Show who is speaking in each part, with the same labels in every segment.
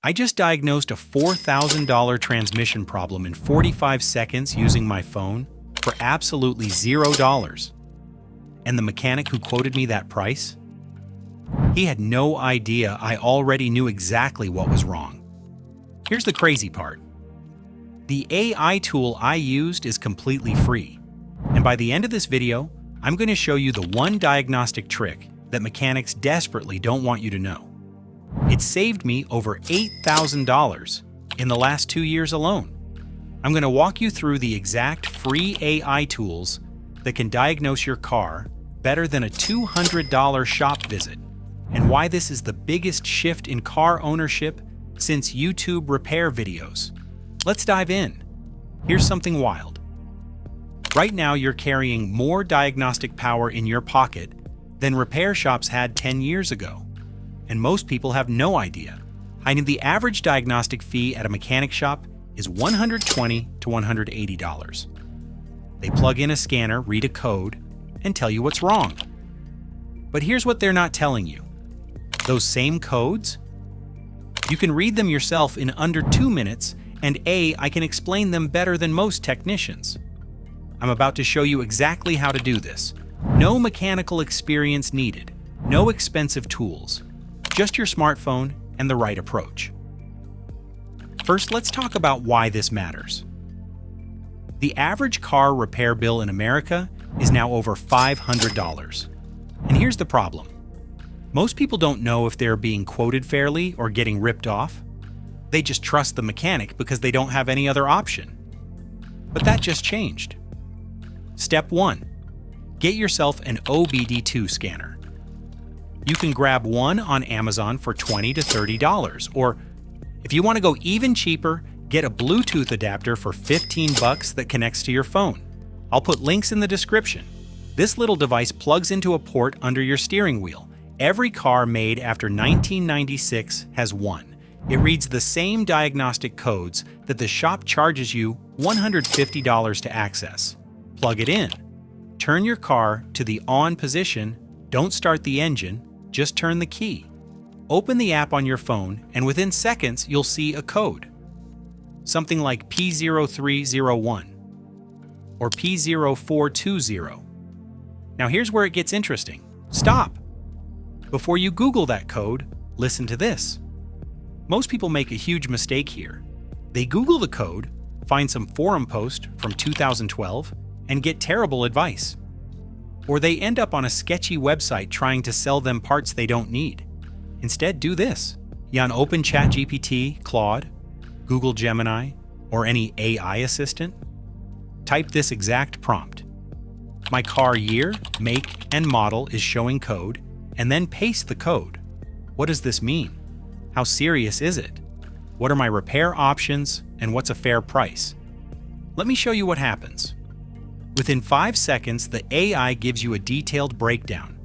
Speaker 1: I just diagnosed a $4,000 transmission problem in 45 seconds using my phone for absolutely $0. And the mechanic who quoted me that price? He had no idea I already knew exactly what was wrong. Here's the crazy part. The AI tool I used is completely free. And by the end of this video, I'm going to show you the one diagnostic trick that mechanics desperately don't want you to know. It saved me over $8,000 in the last 2 years alone. I'm going to walk you through the exact free AI tools that can diagnose your car better than a $200 shop visit, and why this is the biggest shift in car ownership since YouTube repair videos. Let's dive in. Here's something wild. Right now, you're carrying more diagnostic power in your pocket than repair shops had 10 years ago. And most people have no idea. The average diagnostic fee at a mechanic shop is $120 to $180. They plug in a scanner, read a code, and tell you what's wrong. But here's what they're not telling you. Those same codes? You can read them yourself in under 2 minutes, and I can explain them better than most technicians. I'm about to show you exactly how to do this. No mechanical experience needed, no expensive tools, just your smartphone and the right approach. First, let's talk about why this matters. The average car repair bill in America is now over $500. And here's the problem. Most people don't know if they're being quoted fairly or getting ripped off. They just trust the mechanic because they don't have any other option. But that just changed. Step 1. Get yourself an OBD2 scanner. You can grab one on Amazon for $20 to $30, or if you want to go even cheaper, get a Bluetooth adapter for $15 that connects to your phone. I'll put links in the description. This little device plugs into a port under your steering wheel. Every car made after 1996 has one. It reads the same diagnostic codes that the shop charges you $150 to access. Plug it in. Turn your car to the on position. Don't start the engine, just turn the key. Open the app on your phone, and within seconds you'll see a code. Something like P0301 or P0420. Now here's where it gets interesting. Stop! Before you Google that code, listen to this. Most people make a huge mistake here. They Google the code, find some forum post from 2012, and get terrible advice. Or they end up on a sketchy website trying to sell them parts they don't need. Instead, do this. You open ChatGPT, Claude, Google Gemini, or any AI assistant. Type this exact prompt. My car year, make, and model is showing code, and then paste the code. What does this mean? How serious is it? What are my repair options, and what's a fair price? Let me show you what happens. Within 5 seconds, the AI gives you a detailed breakdown.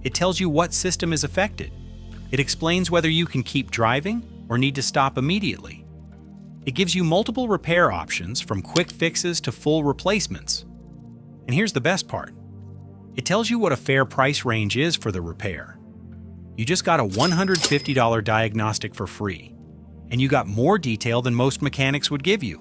Speaker 1: It tells you what system is affected. It explains whether you can keep driving or need to stop immediately. It gives you multiple repair options from quick fixes to full replacements. And here's the best part. It tells you what a fair price range is for the repair. You just got a $150 diagnostic for free, and you got more detail than most mechanics would give you.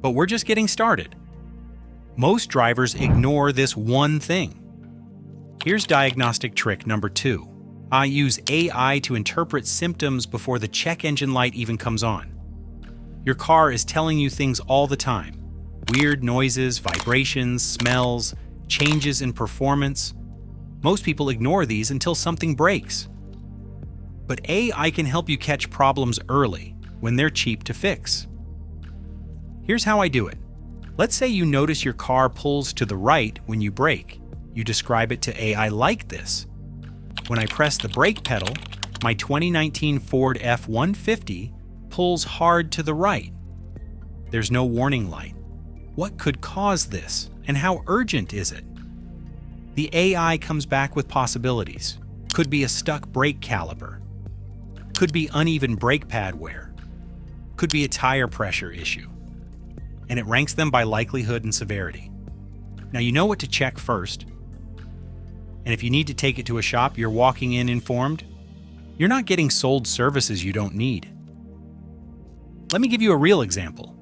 Speaker 1: But we're just getting started. Most drivers ignore this one thing. Here's diagnostic trick number 2. I use AI to interpret symptoms before the check engine light even comes on. Your car is telling you things all the time. Weird noises, vibrations, smells, changes in performance. Most people ignore these until something breaks. But AI can help you catch problems early when they're cheap to fix. Here's how I do it. Let's say you notice your car pulls to the right when you brake. You describe it to AI like this. When I press the brake pedal, my 2019 Ford F-150 pulls hard to the right. There's no warning light. What could cause this, and how urgent is it? The AI comes back with possibilities. Could be a stuck brake caliper. Could be uneven brake pad wear. Could be a tire pressure issue. And it ranks them by likelihood and severity. Now you know what to check first. And if you need to take it to a shop, you're walking in informed. You're not getting sold services you don't need. Let me give you a real example.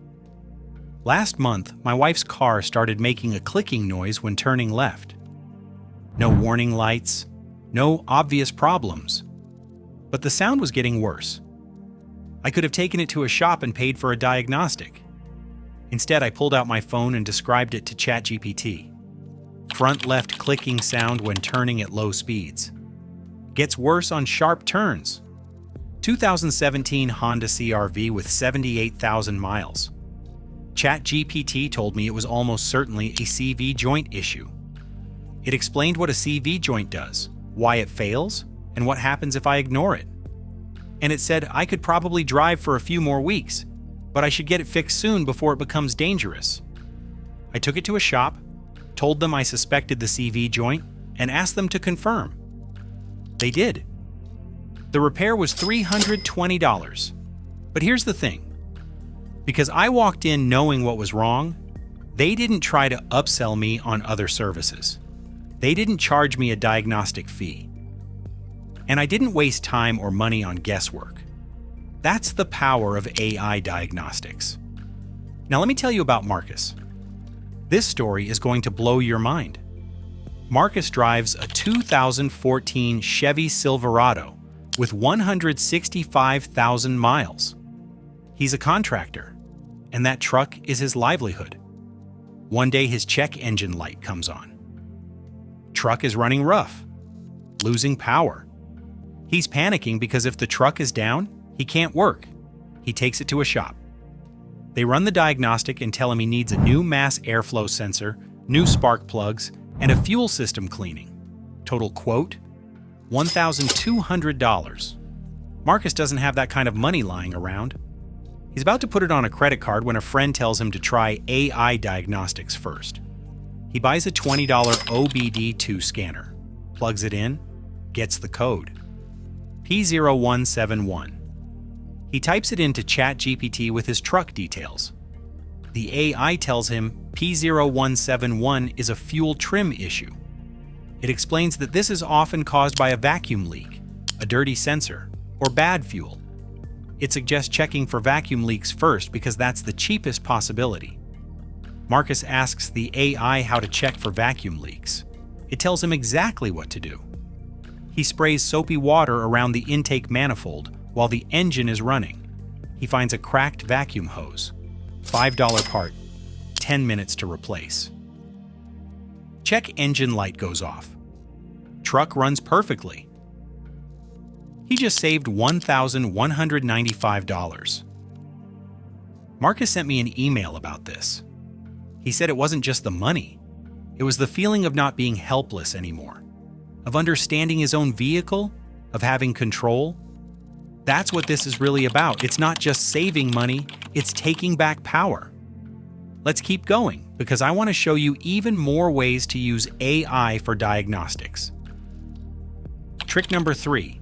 Speaker 1: Last month, my wife's car started making a clicking noise when turning left. No warning lights, no obvious problems. But the sound was getting worse. I could have taken it to a shop and paid for a diagnostic. Instead, I pulled out my phone and described it to ChatGPT. Front left clicking sound when turning at low speeds. Gets worse on sharp turns. 2017 Honda CR-V with 78,000 miles. ChatGPT told me it was almost certainly a CV joint issue. It explained what a CV joint does, why it fails, and what happens if I ignore it. And it said I could probably drive for a few more weeks, but I should get it fixed soon before it becomes dangerous. I took it to a shop, told them I suspected the CV joint, and asked them to confirm. They did. The repair was $320. But here's the thing. Because I walked in knowing what was wrong, they didn't try to upsell me on other services. They didn't charge me a diagnostic fee. And I didn't waste time or money on guesswork. That's the power of AI diagnostics. Now let me tell you about Marcus. This story is going to blow your mind. Marcus drives a 2014 Chevy Silverado with 165,000 miles. He's a contractor, and that truck is his livelihood. One day his check engine light comes on. Truck is running rough, losing power. He's panicking because if the truck is down, he can't work. He takes it to a shop. They run the diagnostic and tell him he needs a new mass airflow sensor, new spark plugs, and a fuel system cleaning. Total quote, $1,200. Marcus doesn't have that kind of money lying around. He's about to put it on a credit card when a friend tells him to try AI Diagnostics first. He buys a $20 OBD2 scanner, plugs it in, gets the code, P0171. He types it into ChatGPT with his truck details. The AI tells him P0171 is a fuel trim issue. It explains that this is often caused by a vacuum leak, a dirty sensor, or bad fuel. It suggests checking for vacuum leaks first because that's the cheapest possibility. Marcus asks the AI how to check for vacuum leaks. It tells him exactly what to do. He sprays soapy water around the intake manifold while the engine is running. He finds a cracked vacuum hose. $5 part, 10 minutes to replace. Check engine light goes off. Truck runs perfectly. He just saved $1,195. Marcus sent me an email about this. He said it wasn't just the money. It was the feeling of not being helpless anymore, of understanding his own vehicle, of having control. That's what this is really about. It's not just saving money, it's taking back power. Let's keep going, because I want to show you even more ways to use AI for diagnostics. Trick number 3.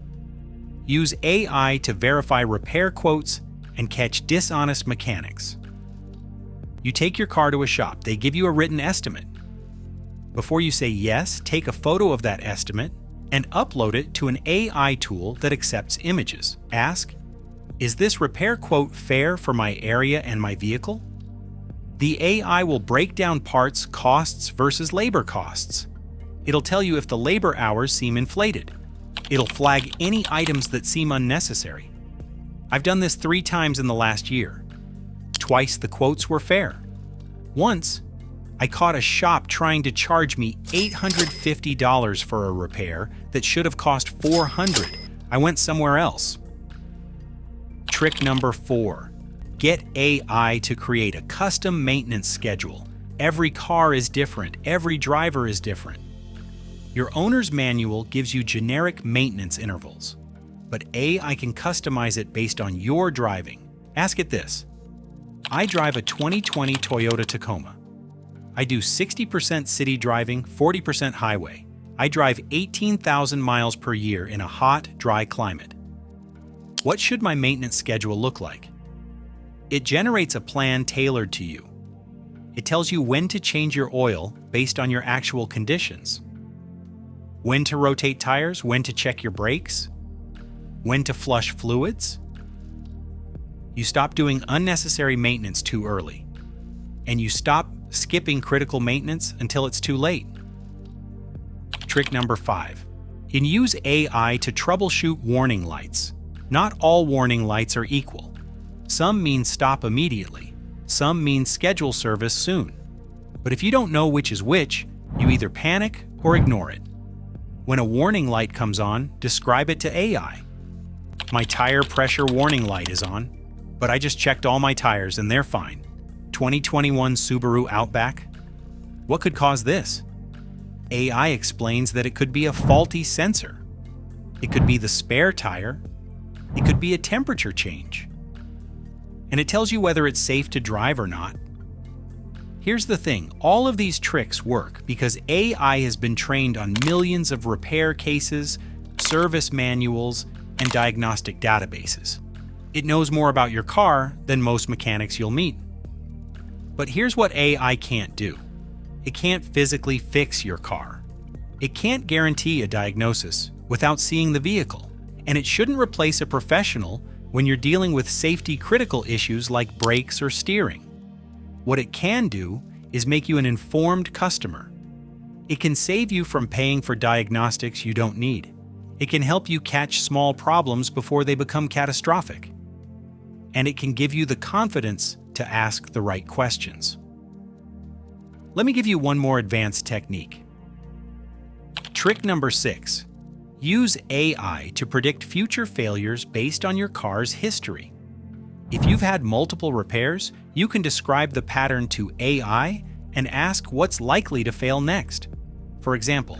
Speaker 1: Use AI to verify repair quotes and catch dishonest mechanics. You take your car to a shop. They give you a written estimate. Before you say yes, take a photo of that estimate and upload it to an AI tool that accepts images. Ask, is this repair quote fair for my area and my vehicle? The AI will break down parts, costs versus labor costs. It'll tell you if the labor hours seem inflated. It'll flag any items that seem unnecessary. I've done this 3 times in the last year. Twice the quotes were fair. Once, I caught a shop trying to charge me $850 for a repair that should have cost $400. I went somewhere else. Trick number 4. Get AI to create a custom maintenance schedule. Every car is different. Every driver is different. Your owner's manual gives you generic maintenance intervals, but AI can customize it based on your driving. Ask it this. I drive a 2020 Toyota Tacoma. I do 60% city driving, 40% highway. I drive 18,000 miles per year in a hot, dry climate. What should my maintenance schedule look like? It generates a plan tailored to you. It tells you when to change your oil based on your actual conditions, when to rotate tires, when to check your brakes, when to flush fluids. You stop doing unnecessary maintenance too early. And you stop skipping critical maintenance until it's too late. Trick number 5. Use AI to troubleshoot warning lights. Not all warning lights are equal. Some mean stop immediately. Some mean schedule service soon. But if you don't know which is which, you either panic or ignore it. When a warning light comes on, describe it to AI. My tire pressure warning light is on, but I just checked all my tires and they're fine. 2021 Subaru Outback? What could cause this? AI explains that it could be a faulty sensor. It could be the spare tire. It could be a temperature change. And it tells you whether it's safe to drive or not. Here's the thing, all of these tricks work because AI has been trained on millions of repair cases, service manuals, and diagnostic databases. It knows more about your car than most mechanics you'll meet. But here's what AI can't do. It can't physically fix your car. It can't guarantee a diagnosis without seeing the vehicle, and it shouldn't replace a professional when you're dealing with safety-critical issues like brakes or steering. What it can do is make you an informed customer. It can save you from paying for diagnostics you don't need. It can help you catch small problems before they become catastrophic. And it can give you the confidence to ask the right questions. Let me give you one more advanced technique. Trick number 6. Use AI to predict future failures based on your car's history. If you've had multiple repairs, you can describe the pattern to AI and ask what's likely to fail next. For example,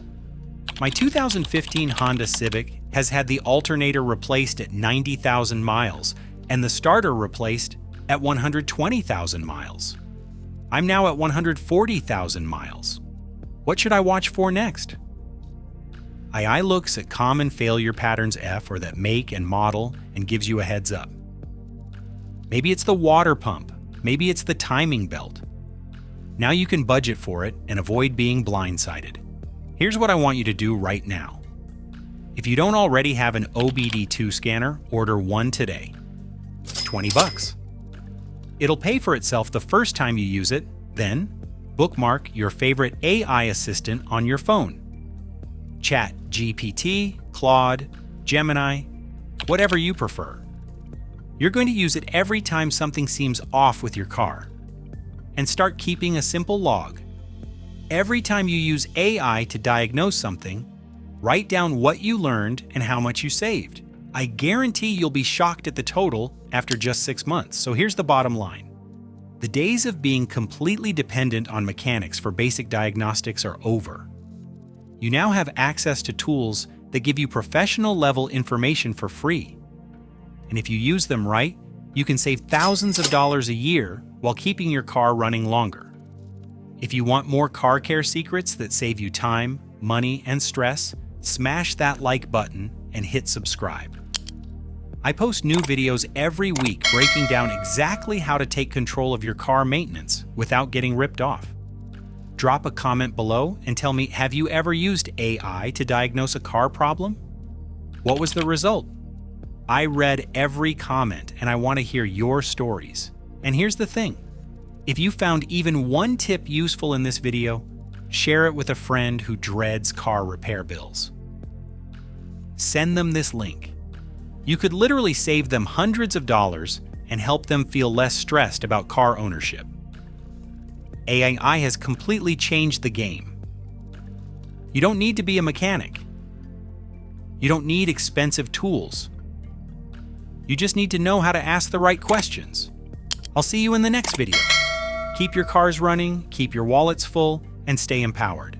Speaker 1: my 2015 Honda Civic has had the alternator replaced at 90,000 miles and the starter replaced at 120,000 miles. I'm now at 140,000 miles. What should I watch for next? AI looks at common failure patterns or that make and model and gives you a heads up. Maybe it's the water pump. Maybe it's the timing belt. Now you can budget for it and avoid being blindsided. Here's what I want you to do right now. If you don't already have an OBD2 scanner, order one today. $20. It'll pay for itself the first time you use it, then bookmark your favorite AI assistant on your phone. ChatGPT, Claude, Gemini, whatever you prefer. You're going to use it every time something seems off with your car. And start keeping a simple log. Every time you use AI to diagnose something, write down what you learned and how much you saved. I guarantee you'll be shocked at the total after just 6 months. So here's the bottom line. The days of being completely dependent on mechanics for basic diagnostics are over. You now have access to tools that give you professional-level information for free. And if you use them right, you can save thousands of dollars a year while keeping your car running longer. If you want more car care secrets that save you time, money, and stress, smash that like button and hit subscribe. I post new videos every week breaking down exactly how to take control of your car maintenance without getting ripped off. Drop a comment below and tell me, have you ever used AI to diagnose a car problem? What was the result? I read every comment and I want to hear your stories. And here's the thing. If you found even one tip useful in this video, share it with a friend who dreads car repair bills. Send them this link. You could literally save them hundreds of dollars and help them feel less stressed about car ownership. AI has completely changed the game. You don't need to be a mechanic. You don't need expensive tools. You just need to know how to ask the right questions. I'll see you in the next video. Keep your cars running, keep your wallets full, and stay empowered.